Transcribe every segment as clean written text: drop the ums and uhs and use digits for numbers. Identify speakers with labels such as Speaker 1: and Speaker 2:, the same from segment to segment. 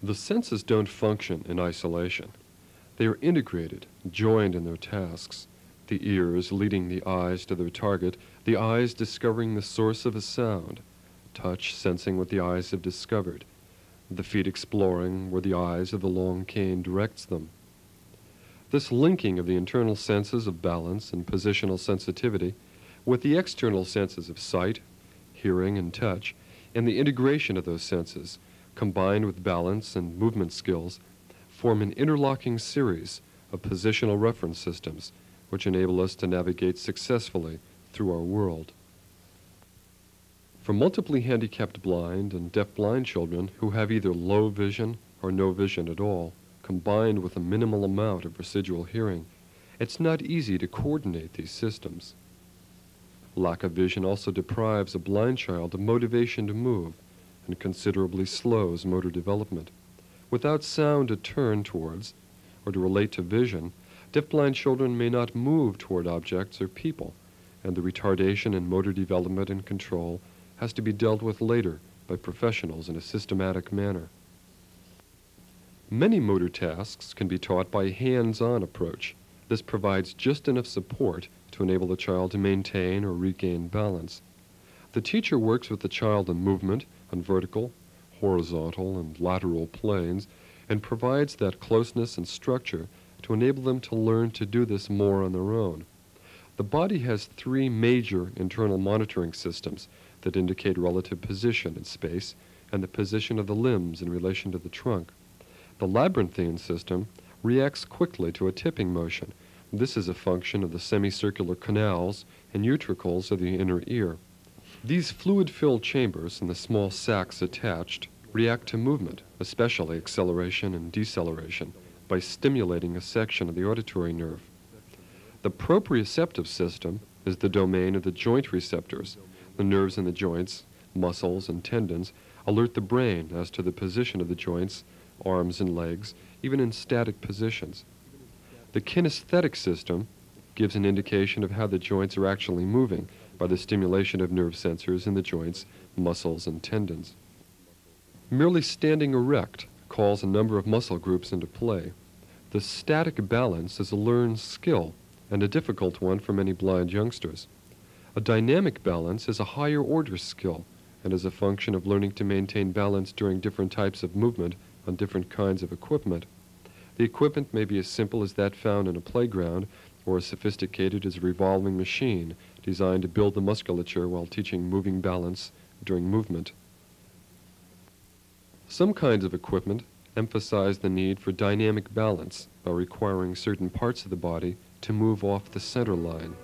Speaker 1: The senses don't function in isolation. They are integrated, joined in their tasks. The ears leading the eyes to their target, the eyes discovering the source of a sound, touch sensing what the eyes have discovered, the feet exploring where the eyes of the long cane directs them. This linking of the internal senses of balance and positional sensitivity with the external senses of sight, hearing, and touch, and the integration of those senses, combined with balance and movement skills, form an interlocking series of positional reference systems which enable us to navigate successfully through our world. For multiply handicapped blind and deaf-blind children who have either low vision or no vision at all, combined with a minimal amount of residual hearing, it's not easy to coordinate these systems. Lack of vision also deprives a blind child of motivation to move and considerably slows motor development. Without sound to turn towards or to relate to vision, deaf-blind children may not move toward objects or people, and the retardation in motor development and control has to be dealt with later by professionals in a systematic manner. Many motor tasks can be taught by a hands-on approach. This provides just enough support to enable the child to maintain or regain balance. The teacher works with the child in movement on vertical, horizontal, and lateral planes, and provides that closeness and structure to enable them to learn to do this more on their own. The body has three major internal monitoring systems that indicate relative position in space and the position of the limbs in relation to the trunk. The labyrinthine system reacts quickly to a tipping motion. This is a function of the semicircular canals and utricles of the inner ear. These fluid-filled chambers and the small sacs attached react to movement, especially acceleration and deceleration, by stimulating a section of the auditory nerve. The proprioceptive system is the domain of the joint receptors. The nerves in the joints, muscles, and tendons alert the brain as to the position of the joints, arms, and legs, even in static positions. The kinesthetic system gives an indication of how the joints are actually moving by the stimulation of nerve sensors in the joints, muscles, and tendons. Merely standing erect calls a number of muscle groups into play. The static balance is a learned skill and a difficult one for many blind youngsters. A dynamic balance is a higher order skill and is a function of learning to maintain balance during different types of movement on different kinds of equipment. The equipment may be as simple as that found in a playground or as sophisticated as a revolving machine designed to build the musculature while teaching moving balance during movement. Some kinds of equipment emphasize the need for dynamic balance by requiring certain parts of the body to move off the center line.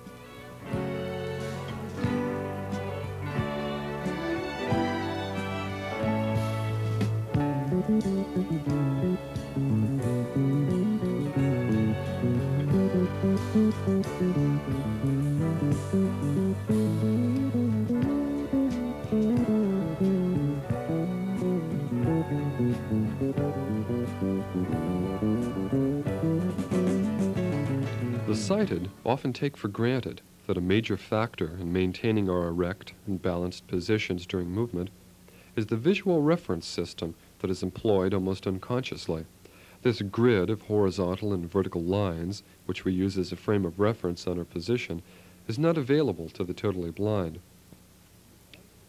Speaker 1: The sighted often take for granted that a major factor in maintaining our erect and balanced positions during movement is the visual reference system that is employed almost unconsciously. This grid of horizontal and vertical lines, which we use as a frame of reference on our position, is not available to the totally blind.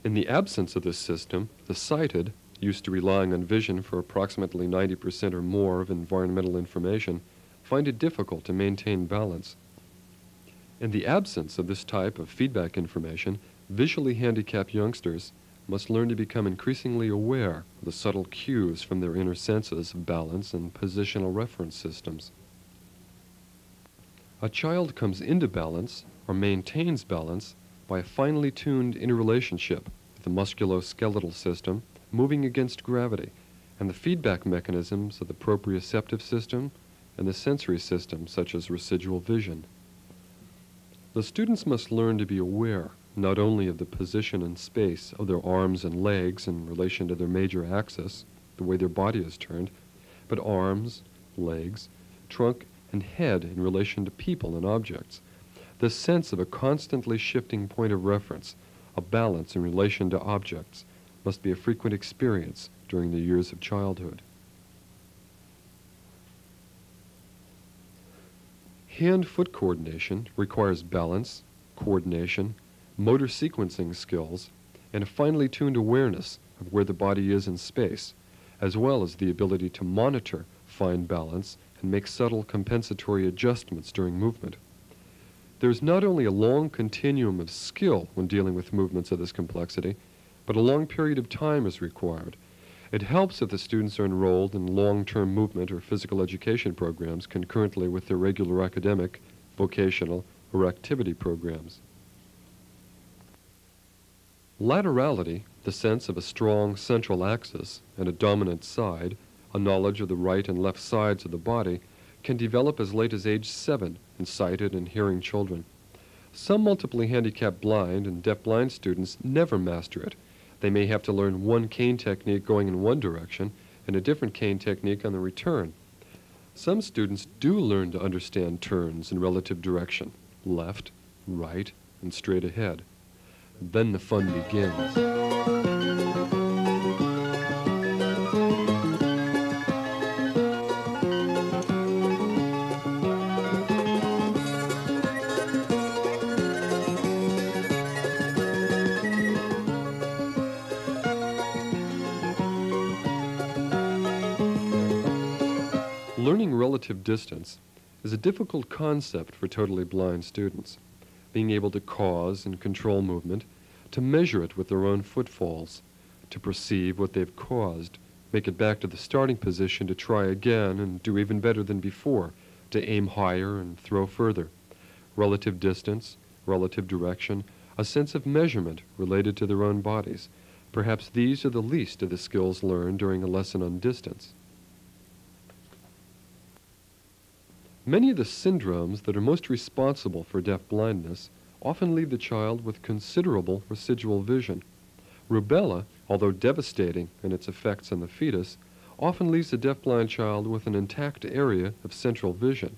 Speaker 1: In the absence of this system, the sighted, used to relying on vision for approximately 90% or more of environmental information, find it difficult to maintain balance. In the absence of this type of feedback information, visually handicapped youngsters must learn to become increasingly aware of the subtle cues from their inner senses of balance and positional reference systems. A child comes into balance or maintains balance by a finely tuned interrelationship with the musculoskeletal system moving against gravity and the feedback mechanisms of the proprioceptive system and the sensory system, such as residual vision. The students must learn to be aware not only of the position in space of their arms and legs in relation to their major axis, the way their body is turned, but arms, legs, trunk, and head in relation to people and objects. The sense of a constantly shifting point of reference, a balance in relation to objects, must be a frequent experience during the years of childhood. Hand-foot coordination requires balance, coordination, motor sequencing skills, and a finely tuned awareness of where the body is in space, as well as the ability to monitor fine balance and make subtle compensatory adjustments during movement. There's not only a long continuum of skill when dealing with movements of this complexity, but a long period of time is required. It helps if the students are enrolled in long-term movement or physical education programs concurrently with their regular academic, vocational, or activity programs. Laterality, the sense of a strong central axis and a dominant side, a knowledge of the right and left sides of the body, can develop as late as age 7 in sighted and hearing children. Some multiply handicapped blind and deaf-blind students never master it. They may have to learn one cane technique going in one direction and a different cane technique on the return. Some students do learn to understand turns in relative direction, left, right, and straight ahead. Then the fun begins. Learning relative distance is a difficult concept for totally blind students. Being able to cause and control movement, to measure it with their own footfalls, to perceive what they've caused, make it back to the starting position to try again and do even better than before, to aim higher and throw further. Relative distance, relative direction, a sense of measurement related to their own bodies. Perhaps these are the least of the skills learned during a lesson on distance. Many of the syndromes that are most responsible for deaf-blindness often leave the child with considerable residual vision. Rubella, although devastating in its effects on the fetus, often leaves the deaf-blind child with an intact area of central vision.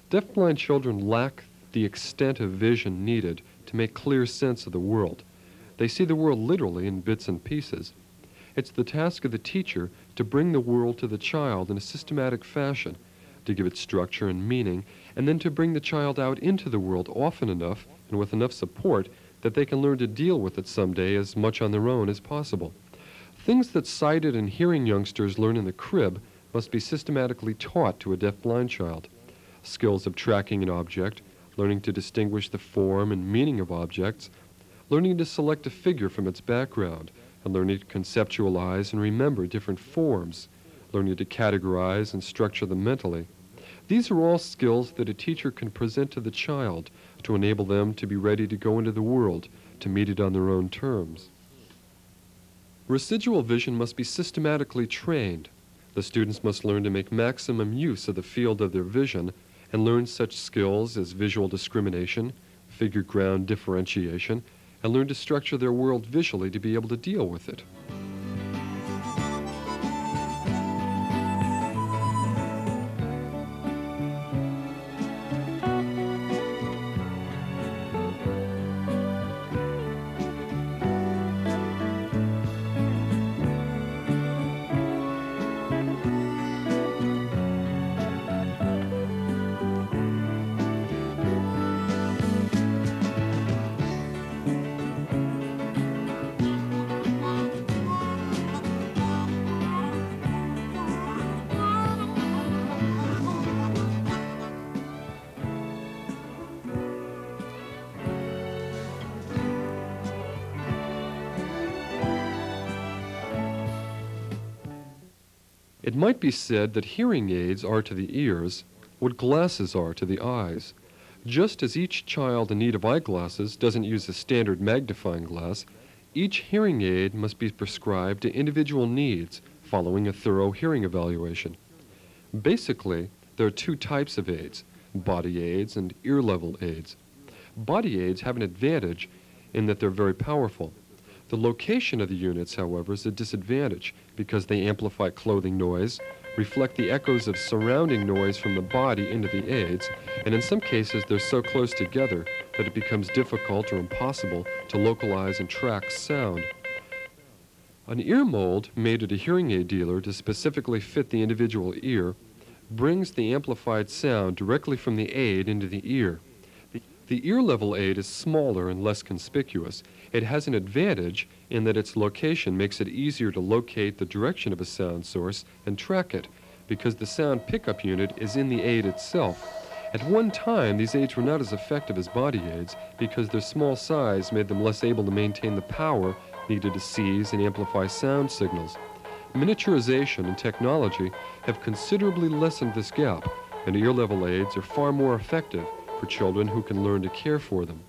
Speaker 1: Deaf-blind children lack the extent of vision needed to make clear sense of the world. They see the world literally in bits and pieces. It's the task of the teacher to bring the world to the child in a systematic fashion, to give it structure and meaning, and then to bring the child out into the world often enough and with enough support that they can learn to deal with it someday as much on their own as possible. Things that sighted and hearing youngsters learn in the crib must be systematically taught to a deaf-blind child. Skills of tracking an object, learning to distinguish the form and meaning of objects, learning to select a figure from its background, and learning to conceptualize and remember different forms, learning to categorize and structure them mentally. These are all skills that a teacher can present to the child to enable them to be ready to go into the world, to meet it on their own terms. Residual vision must be systematically trained. The students must learn to make maximum use of the field of their vision and learn such skills as visual discrimination, figure ground differentiation, and learn to structure their world visually to be able to deal with it. It might be said that hearing aids are to the ears what glasses are to the eyes. Just as each child in need of eyeglasses doesn't use a standard magnifying glass, each hearing aid must be prescribed to individual needs following a thorough hearing evaluation. Basically, there are two types of aids, body aids and ear-level aids. Body aids have an advantage in that they're very powerful. The location of the units, however, is a disadvantage because they amplify clothing noise, reflect the echoes of surrounding noise from the body into the aids, and in some cases they're so close together that it becomes difficult or impossible to localize and track sound. An ear mold made at a hearing aid dealer to specifically fit the individual ear brings the amplified sound directly from the aid into the ear. The ear-level aid is smaller and less conspicuous. It has an advantage in that its location makes it easier to locate the direction of a sound source and track it, because the sound pickup unit is in the aid itself. At one time, these aids were not as effective as body aids because their small size made them less able to maintain the power needed to seize and amplify sound signals. Miniaturization and technology have considerably lessened this gap, and ear-level aids are far more effective for children who can learn to care for them.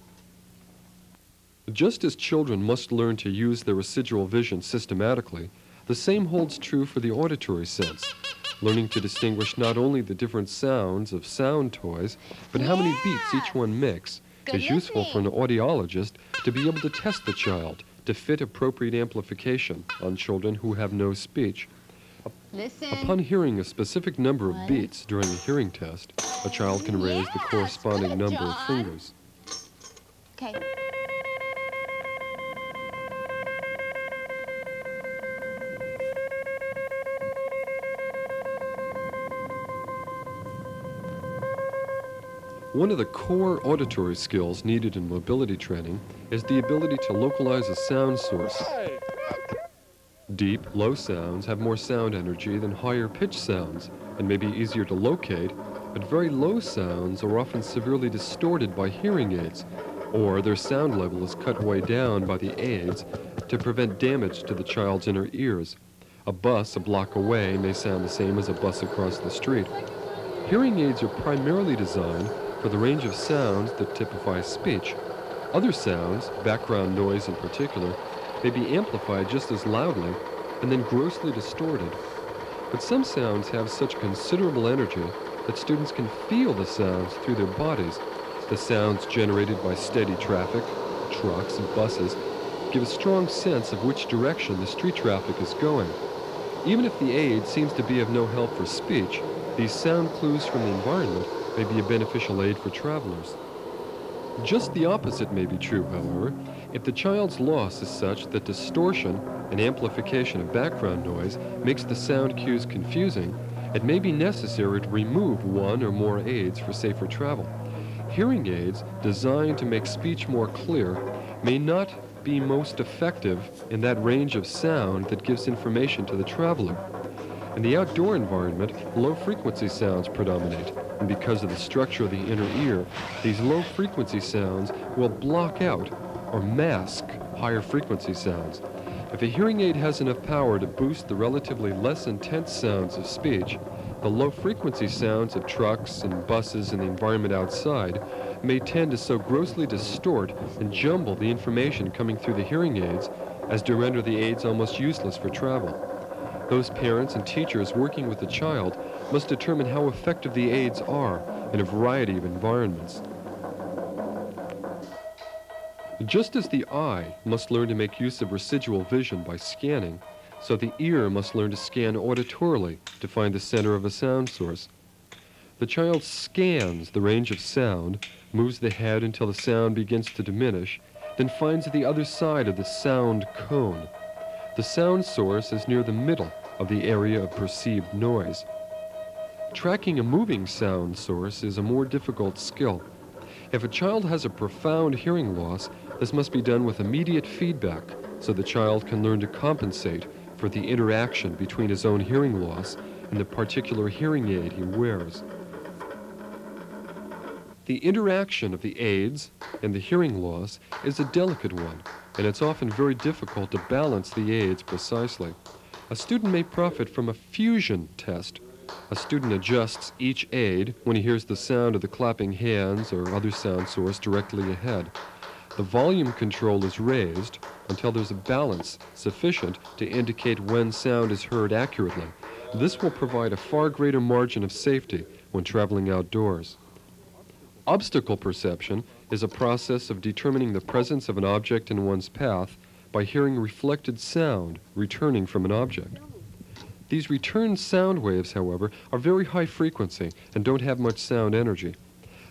Speaker 1: Just as children must learn to use their residual vision systematically, the same holds true for the auditory sense. Learning to distinguish not only the different sounds of sound toys, but how many beats each one makes is useful for an audiologist to be able to test the child to fit appropriate amplification on children who have no speech. Upon hearing a specific number of beats during a hearing test, a child can raise the corresponding number of fingers.
Speaker 2: Okay.
Speaker 1: One of the core auditory skills needed in mobility training is the ability to localize a sound source. Deep, low sounds have more sound energy than higher pitch sounds and may be easier to locate, but very low sounds are often severely distorted by hearing aids, or their sound level is cut way down by the aids to prevent damage to the child's inner ears. A bus a block away may sound the same as a bus across the street. Hearing aids are primarily designed for the range of sounds that typify speech. Other sounds, background noise in particular, may be amplified just as loudly and then grossly distorted. But some sounds have such considerable energy that students can feel the sounds through their bodies. The sounds generated by steady traffic, trucks and buses, give a strong sense of which direction the street traffic is going. Even if the aid seems to be of no help for speech, these sound clues from the environment may be a beneficial aid for travelers. Just the opposite may be true, however. If the child's loss is such that distortion and amplification of background noise makes the sound cues confusing, it may be necessary to remove one or more aids for safer travel. Hearing aids designed to make speech more clear may not be most effective in that range of sound that gives information to the traveler. In the outdoor environment, low-frequency sounds predominate, and because of the structure of the inner ear, these low-frequency sounds will block out or mask higher-frequency sounds. If a hearing aid has enough power to boost the relatively less intense sounds of speech, the low-frequency sounds of trucks and buses and the environment outside may tend to so grossly distort and jumble the information coming through the hearing aids as to render the aids almost useless for travel. Those parents and teachers working with the child must determine how effective the aids are in a variety of environments. Just as the eye must learn to make use of residual vision by scanning, so the ear must learn to scan auditorily to find the center of a sound source. The child scans the range of sound, moves the head until the sound begins to diminish, then finds the other side of the sound cone. The sound source is near the middle of the area of perceived noise. Tracking a moving sound source is a more difficult skill. If a child has a profound hearing loss, this must be done with immediate feedback so the child can learn to compensate for the interaction between his own hearing loss and the particular hearing aid he wears. The interaction of the aids and the hearing loss is a delicate one, and it's often very difficult to balance the aids precisely. A student may profit from a fusion test. A student adjusts each aid when he hears the sound of the clapping hands or other sound source directly ahead. The volume control is raised until there's a balance sufficient to indicate when sound is heard accurately. This will provide a far greater margin of safety when traveling outdoors. Obstacle perception is a process of determining the presence of an object in one's path by hearing reflected sound returning from an object. These returned sound waves, however, are very high frequency and don't have much sound energy.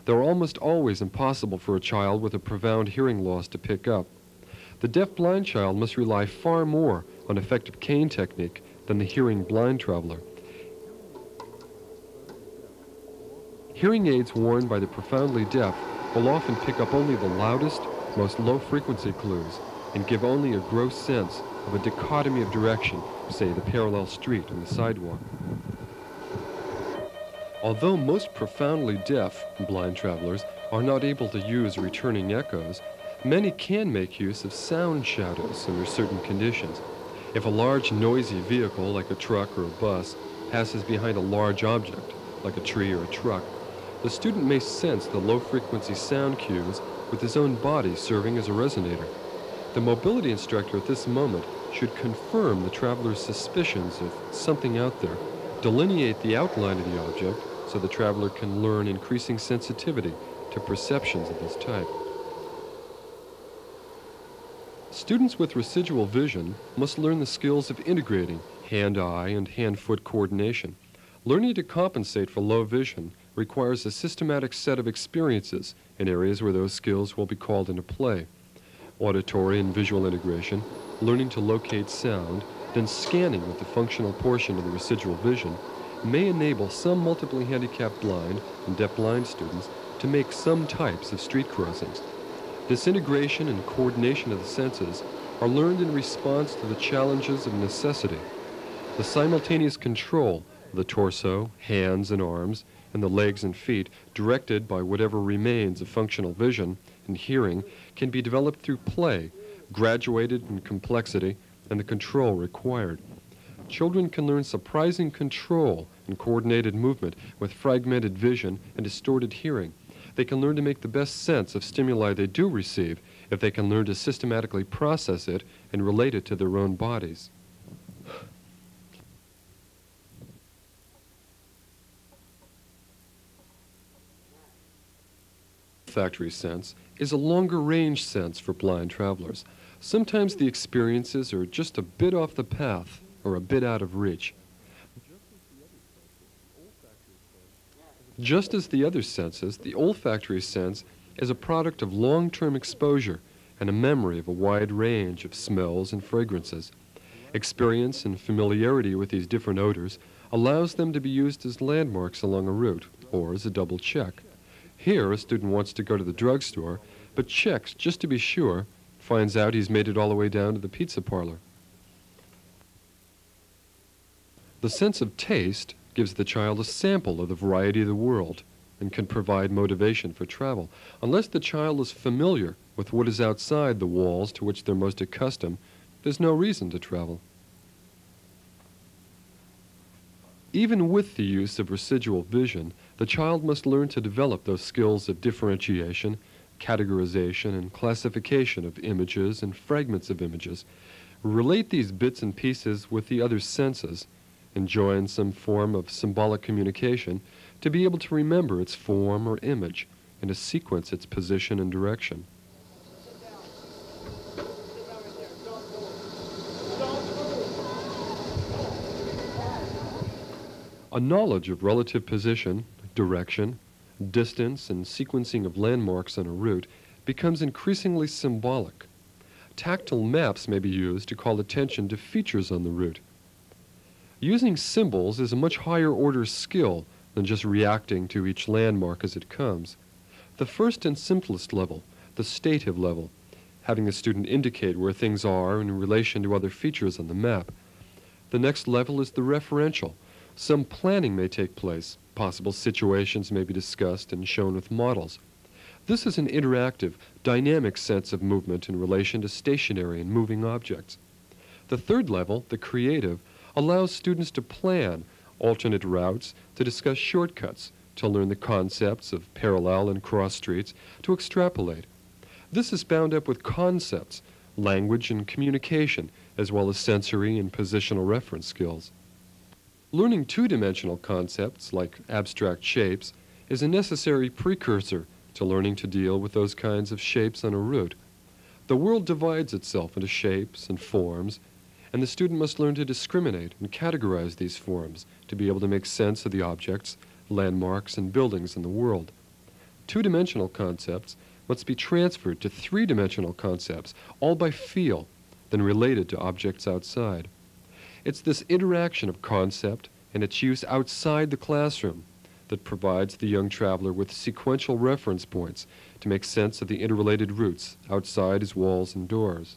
Speaker 1: They're almost always impossible for a child with a profound hearing loss to pick up. The deaf-blind child must rely far more on effective cane technique than the hearing blind traveler. Hearing aids worn by the profoundly deaf will often pick up only the loudest, most low-frequency clues and give only a gross sense of a dichotomy of direction, say the parallel street and the sidewalk. Although most profoundly deaf blind travelers are not able to use returning echoes, many can make use of sound shadows under certain conditions. If a large noisy vehicle like a truck or a bus passes behind a large object like a tree or a truck, the student may sense the low-frequency sound cues with his own body serving as a resonator. The mobility instructor at this moment should confirm the traveler's suspicions of something out there, delineate the outline of the object so the traveler can learn increasing sensitivity to perceptions of this type. Students with residual vision must learn the skills of integrating hand-eye and hand-foot coordination. Learning to compensate for low vision requires a systematic set of experiences in areas where those skills will be called into play. Auditory and visual integration, learning to locate sound, then scanning with the functional portion of the residual vision may enable some multiply handicapped blind and deaf-blind students to make some types of street crossings. This integration and coordination of the senses are learned in response to the challenges of necessity. The simultaneous control of the torso, hands and arms, and the legs and feet, directed by whatever remains of functional vision and hearing, can be developed through play, graduated in complexity, and the control required. Children can learn surprising control and coordinated movement with fragmented vision and distorted hearing. They can learn to make the best sense of stimuli they do receive if they can learn to systematically process it and relate it to their own bodies. Olfactory sense is a longer range sense for blind travelers. Sometimes the experiences are just a bit off the path or a bit out of reach. Just as the other senses, the olfactory sense is a product of long-term exposure and a memory of a wide range of smells and fragrances. Experience and familiarity with these different odors allows them to be used as landmarks along a route or as a double check. Here, a student wants to go to the drugstore, but checks just to be sure, finds out he's made it all the way down to the pizza parlor. The sense of taste gives the child a sample of the variety of the world and can provide motivation for travel. Unless the child is familiar with what is outside the walls to which they're most accustomed, there's no reason to travel. Even with the use of residual vision, the child must learn to develop those skills of differentiation, categorization, and classification of images and fragments of images. Relate these bits and pieces with the other senses, and join some form of symbolic communication to be able to remember its form or image and to sequence its position and direction. A knowledge of relative position, direction, distance, and sequencing of landmarks on a route becomes increasingly symbolic. Tactile maps may be used to call attention to features on the route. Using symbols is a much higher order skill than just reacting to each landmark as it comes. The first and simplest level, the stative level, having the student indicate where things are in relation to other features on the map. The next level is the referential. Some planning may take place. Possible situations may be discussed and shown with models. This is an interactive, dynamic sense of movement in relation to stationary and moving objects. The third level, the creative, allows students to plan alternate routes, to discuss shortcuts, to learn the concepts of parallel and cross streets, to extrapolate. This is bound up with concepts, language and communication, as well as sensory and positional reference skills. Learning two-dimensional concepts, like abstract shapes, is a necessary precursor to learning to deal with those kinds of shapes on a route. The world divides itself into shapes and forms, and the student must learn to discriminate and categorize these forms to be able to make sense of the objects, landmarks, and buildings in the world. Two-dimensional concepts must be transferred to three-dimensional concepts, all by feel, then related to objects outside. It's this interaction of concept and its use outside the classroom that provides the young traveler with sequential reference points to make sense of the interrelated routes outside his walls and doors.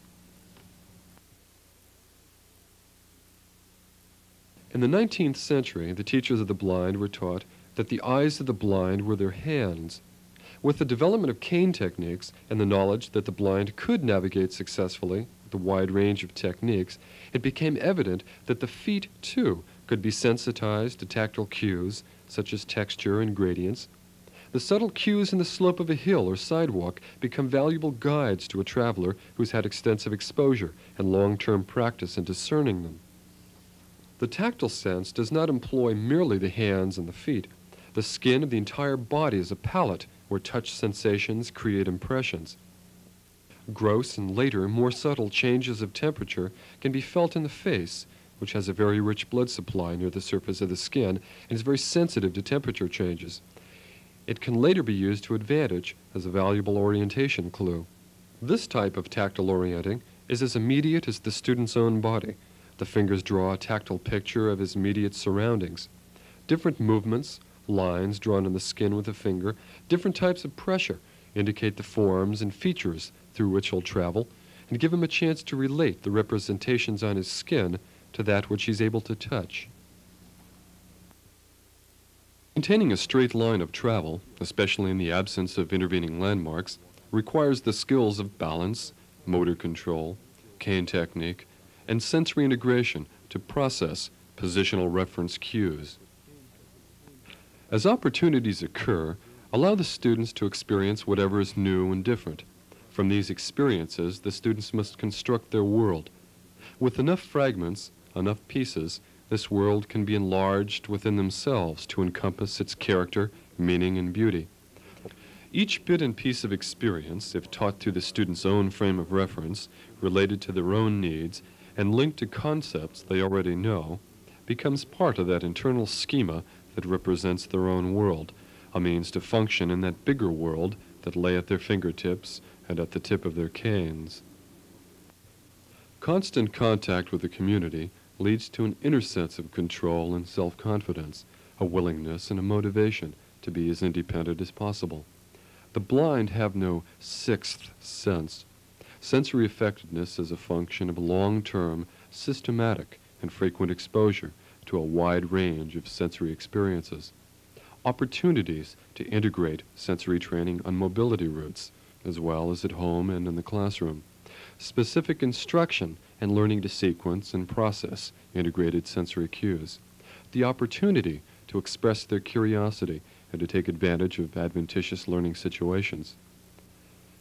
Speaker 1: In the 19th century, the teachers of the blind were taught that the eyes of the blind were their hands. With the development of cane techniques and the knowledge that the blind could navigate successfully with a wide range of techniques, it became evident that the feet, too, could be sensitized to tactile cues, such as texture and gradients. The subtle cues in the slope of a hill or sidewalk become valuable guides to a traveler who's had extensive exposure and long-term practice in discerning them. The tactile sense does not employ merely the hands and the feet. The skin of the entire body is a palette where touch sensations create impressions. Gross and later, more subtle changes of temperature can be felt in the face, which has a very rich blood supply near the surface of the skin and is very sensitive to temperature changes. It can later be used to advantage as a valuable orientation clue. This type of tactile orienting is as immediate as the student's own body. The fingers draw a tactile picture of his immediate surroundings. Different movements, lines drawn on the skin with the finger, different types of pressure indicate the forms and features through which he'll travel and give him a chance to relate the representations on his skin to that which he's able to touch. Maintaining a straight line of travel, especially in the absence of intervening landmarks, requires the skills of balance, motor control, cane technique, and sensory integration to process positional reference cues. As opportunities occur, allow the students to experience whatever is new and different. From these experiences, the students must construct their world. With enough fragments, enough pieces, this world can be enlarged within themselves to encompass its character, meaning, and beauty. Each bit and piece of experience, if taught through the student's own frame of reference, related to their own needs, and linked to concepts they already know, becomes part of that internal schema that represents their own world, a means to function in that bigger world that lay at their fingertips and at the tip of their canes. Constant contact with the community leads to an inner sense of control and self-confidence, a willingness and a motivation to be as independent as possible. The blind have no sixth sense. Sensory effectiveness is a function of long-term, systematic, and frequent exposure to a wide range of sensory experiences. Opportunities to integrate sensory training on mobility routes, as well as at home and in the classroom. Specific instruction and learning to sequence and process integrated sensory cues. The opportunity to express their curiosity and to take advantage of adventitious learning situations.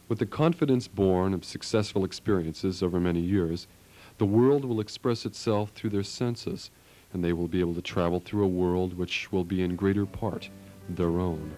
Speaker 1: With the confidence born of successful experiences over many years, the world will express itself through their senses, and they will be able to travel through a world which will be in greater part their own.